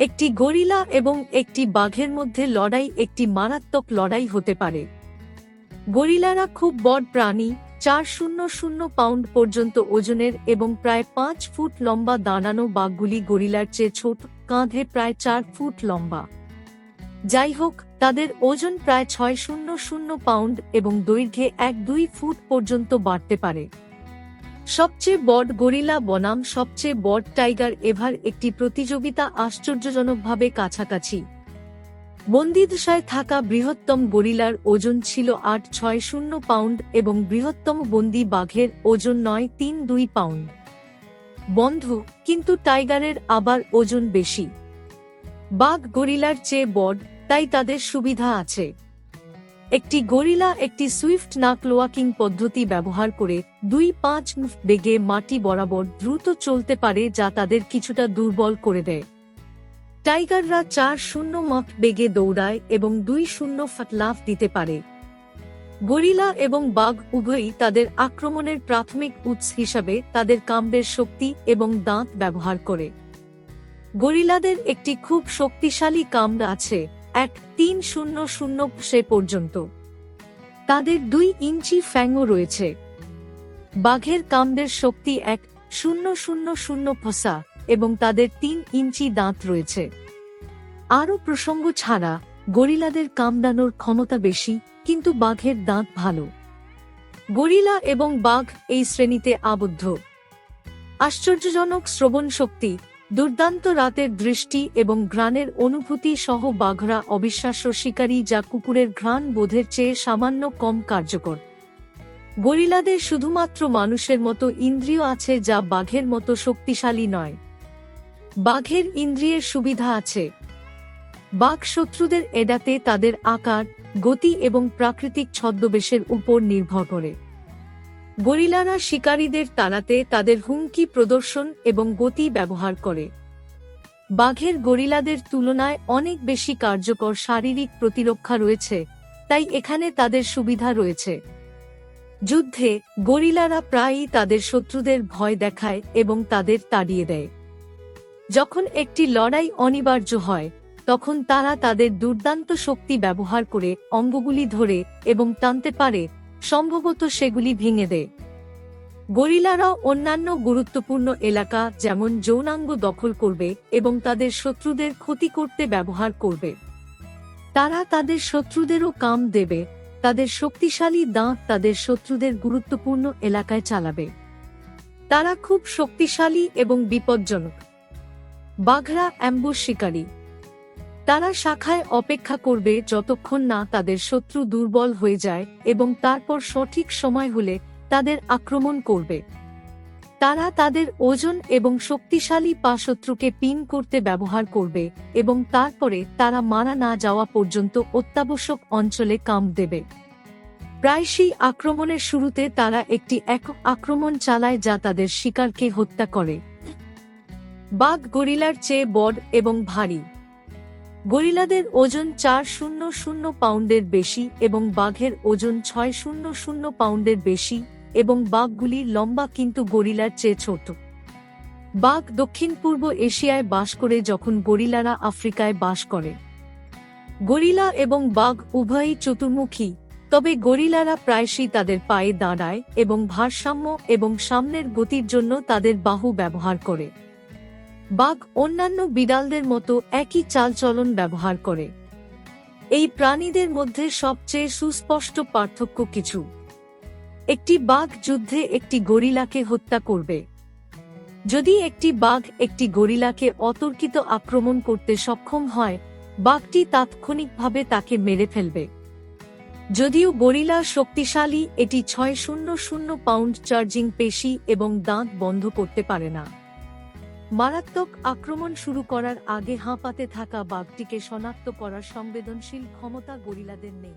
একটি গরিলা এবং একটি বাঘের মধ্যে লড়াই একটি মারাত্মক লড়াই হতে পারে। গরিলারা খুব বড় প্রাণী, 400 পাউন্ড পর্যন্ত ওজনের এবং প্রায় 5 ফুট লম্বা। দাঁড়ানো বাঘগুলি গরিলার চেয়ে ছোট, কাঁধে প্রায় 4 ফুট লম্বা। যাই হোক, তাদের ওজন প্রায় 600 পাউন্ড এবং দৈর্ঘ্যে 1-2 ফুট পর্যন্ত বাড়তে পারে। সবচেয়ে বড় গরিলা বনাম সবচেয়ে বড় টাইগার এভার একটি প্রতিযোগিতা আশ্চর্যজনকভাবে কাছাকাছি। বন্দিদশায় থাকা বৃহত্তম গরিলার ওজন ছিল 860 পাউন্ড এবং বৃহত্তম বন্দি বাঘের ওজন 932 পাউন্ড। বন্ধু, কিন্তু টাইগারের আবার ওজন বেশি। বাঘ গরিলার চেয়ে বড়, তাই তাদের সুবিধা আছে। একটি গরিলা একটি সুইফট নাকলোয়াকিং পদ্ধতি ব্যবহার করে 2-5 বেগে মাটি বরাবর দ্রুত চলতে পারে, যা তাদের কিছুটা দুর্বল করে দেয়। টাইগাররা 4-0 মাইল বেগে দৌড়ায় এবং 2-0 ফুট লাফ দিতে পারে। গরিলা এবং বাঘ উভয়ই তাদের আক্রমণের প্রাথমিক উৎস হিসাবে তাদের কাম্বের শক্তি এবং দাঁত ব্যবহার করে। গরিলাদের একটি খুব শক্তিশালী কাম্ব আছে, 1.300 পর্যন্ত। তাদের 2 ইঞ্চি ফ্যাংও রয়েছে। বাঘের কাম্বের শক্তি 1.000 ফসা এবং তাদের 3 ইঞ্চি দাঁত রয়েছে। আরও প্রসঙ্গ ছাড়া, গরিলাদের কামড়ানোর ক্ষমতা বেশি, কিন্তু বাঘের দাঁত ভালো। গরিলা এবং বাঘ এই শ্রেণীতে আবদ্ধ। আশ্চর্যজনক শ্রবণ শক্তি, দুর্দান্ত রাতের দৃষ্টি এবং ঘ্রাণের অনুভূতি সহ বাঘরা অবিশ্বাস্য শিকারী, যা কুকুরের ঘ্রাণ বোধের চেয়ে সামান্য কম কার্যকর। গরিলাদের শুধুমাত্র মানুষের মতো ইন্দ্রিয় আছে, যা বাঘের মতো শক্তিশালী নয়। বাঘের ইন্দ্রিয়ের সুবিধা আছে। বাঘ শত্রুদের এড়াতে তাদের আকার, গতি এবং প্রাকৃতিক ছদ্মবেশের উপর নির্ভর করে। গরিলারা শিকারীদের তাড়াতে তাদের হুমকি প্রদর্শন এবং গতি ব্যবহার করে। বাঘের গরিলাদের তুলনায় অনেক বেশি কার্যকর শারীরিক প্রতিরক্ষা রয়েছে, তাই এখানে তাদের সুবিধা রয়েছে। যুদ্ধে, গরিলারা প্রায়ই তাদের শত্রুদের ভয় দেখায় এবং তাদের তাড়িয়ে দেয়। যখন একটি লড়াই অনিবার্য হয়, তখন তারা তাদের দুর্দান্ত শক্তি ব্যবহার করে অঙ্গগুলি ধরে এবং টানতে পারে, সম্ভবত সেগুলি ভেঙে দেয়। গরিলারাও অন্যান্য গুরুত্বপূর্ণ এলাকা যেমন যৌনাঙ্গ দখল করবে এবং তাদের শত্রুদের ক্ষতি করতে ব্যবহার করবে। তারা তাদের শত্রুদেরও কাম দেবে, তাদের শক্তিশালী দাঁত তাদের শত্রুদের গুরুত্বপূর্ণ এলাকায় চালাবে। তারা খুব শক্তিশালী এবং বিপজ্জনক। বাঘরা অ্যাম্বুশ শিকারী। তারা শাখায় অপেক্ষা করবে যতক্ষণ না তাদের শত্রু দুর্বল হয়ে যায় এবং তারপর সঠিক সময় হলে তাদের আক্রমণ করবে। তারা তাদের ওজন এবং শক্তিশালী পা শত্রুকে পিন করতে ব্যবহার করবে এবং তারপরে তারা মারা না যাওয়া পর্যন্ত অত্যাবশ্যক অঞ্চলে কামড় দেবে। প্রায়শই আক্রমণের শুরুতে তারা একটি একক আক্রমণ চালায়, যা তাদের শিকারকে হত্যা করে। বাঘ গরিলার চেয়ে বড় এবং ভারী। গরিলাদের ওজন 400 পাউন্ডের বেশি এবং বাঘের ওজন 600 পাউন্ডের বেশি এবং বাঘগুলি লম্বা কিন্তু গরিলার চেয়ে ছোট। বাঘ দক্ষিণ পূর্ব এশিয়ায় বাস করে যখন গরিলারা আফ্রিকায় বাস করে। গরিলা এবং বাঘ উভয়ই চতুর্মুখী, তবে গরিলারা প্রায়শই তাদের পায়ে দাঁড়ায় এবং ভারসাম্য এবং সামনের গতির জন্য তাদের বাহু ব্যবহার করে। বাঘ অন্যান্য বিড়ালদের মতো একই চালচলন ব্যবহার করে। এই প্রাণীদের মধ্যে সবচেয়ে সুস্পষ্ট পার্থক্য কিছু। একটি বাঘ যুদ্ধে একটি গরিলাকে হত্যা করবে। যদি একটি বাঘ একটি গরিলাকে অতর্কিত আক্রমণ করতে সক্ষম হয়, বাঘটি তাৎক্ষণিকভাবে তাকে মেরে ফেলবে। যদিও গরিলা শক্তিশালী, এটি 600 পাউন্ড চার্জিং পেশি এবং দাঁত বন্ধ করতে পারে না। মারাত্মক আক্রমণ শুরু করার আগে হাঁপাতে থাকা বাঘটিকে শনাক্ত করার সংবেদনশীল ক্ষমতা গরিলাদের নেই।